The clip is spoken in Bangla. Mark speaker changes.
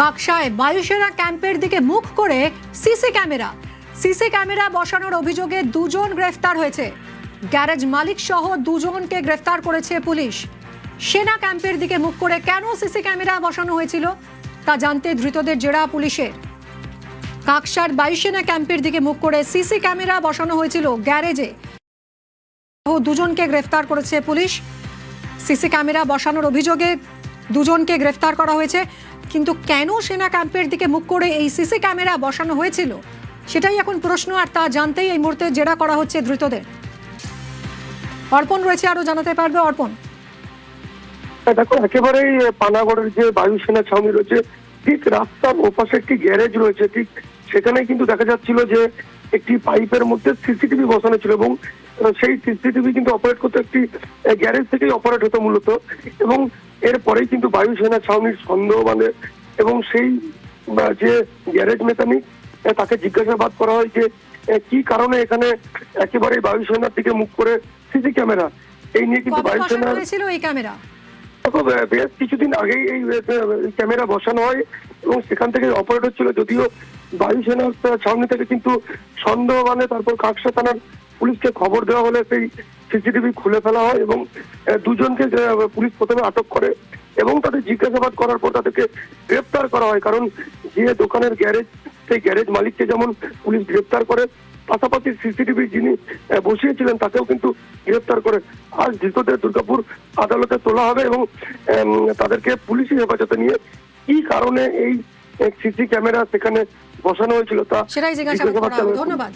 Speaker 1: কাকসায় বায়ুসেনা ক্যাম্পের দিকে মুখ করে সিসি ক্যামেরা বসানোর অভিযোগে দুজন গ্রেফতার হয়েছে। গ্যারেজ মালিক সহ দুজনকে গ্রেফতার করেছে পুলিশ। সেনা ক্যাম্পের দিকে মুখ করে কেন সিসি ক্যামেরা বসানো হয়েছিল তা জানতে ধৃতদের জেরা পুলিশের। কাকসার বায়ুসেনা ক্যাম্পের দিকে মুখ করে সিসি ক্যামেরা বসানো হয়েছিল গ্যারেজে, দুজনকে গ্রেফতার করেছে পুলিশ। সিসি ক্যামেরা বসানোর অভিযোগে দুজনকে গ্রেফতার করা হয়েছে, কিন্তু কেন সেনা ক্যাম্পের দিকে মুখ করে এই সিসি ক্যামেরা বসানো হয়েছিল সেটাই এখন প্রশ্ন, আর তা জানতেই এই মুহূর্তে জেরা করা হচ্ছে ধৃতদের। অর্পণ রয়েছে, আরো জানাতে পারবে অর্পণ?
Speaker 2: দেখো, একেবারেই পানাগড়ের যে বায়ুসেনা ছাউনি রয়েছে ঠিক রাস্তার ওপাশে একটি গ্যারেজ রয়েছে, ঠিক সেখানে কিন্তু দেখা যাচ্ছিল যে একটি পাইপের মধ্যে সিসিটিভি বসানো ছিল এবং সেই সিসিটিভি কিন্তু অপারেট করতে একটি গ্যারেজ থেকেই অপারেট হতো মূলত। এবং এরপরেই কিন্তু বায়ুসেনা ছাউনির সন্দেহ বাঁধে এবং সেই যে গ্যারেজ মেকানিক তাকে জিজ্ঞাসাবাদ করা হয় যে কি কারণে এখানে একেবারে বায়ুসেনার দিকে মুখ করে সিসি ক্যামেরা, এই নিয়ে কিন্তু বায়ুসেনা
Speaker 1: এই ক্যামেরা
Speaker 2: বেশ কিছুদিন আগেই এই ক্যামেরা বসানো হয় এবং সেখান থেকে অপারেট হচ্ছিল। যদিও বায়ুসেনার ছাউনি থেকে কিন্তু সন্দেহ বানে, তারপর কাকসা থানার পুলিশকে খবর দেওয়া হলে সেই সিসিটিভি খুলে ফেলা হয় এবং দুজনকে পুলিশ প্রথমে আটক করে এবং তাদের জিজ্ঞাসাবাদ করার পর তাদেরকে গ্রেপ্তার করা হয়। কারণ যে দোকানের গ্যারেজ, সেই গ্যারেজ মালিককে যেমন পুলিশ গ্রেপ্তার করে, পাশাপাশি সিসিটিভি যিনি বসিয়েছিলেন তাকেও কিন্তু গ্রেপ্তার করে। আজ ধৃতদের দুর্গাপুর আদালতে তোলা হবে এবং তাদেরকে পুলিশি হেফাজতে নিয়ে কি কারণে এই সিসি ক্যামেরা সেখানে বসানো হয়েছিল তা
Speaker 1: সেটাই জিজ্ঞাসাবাদ করা হবে। ধন্যবাদ।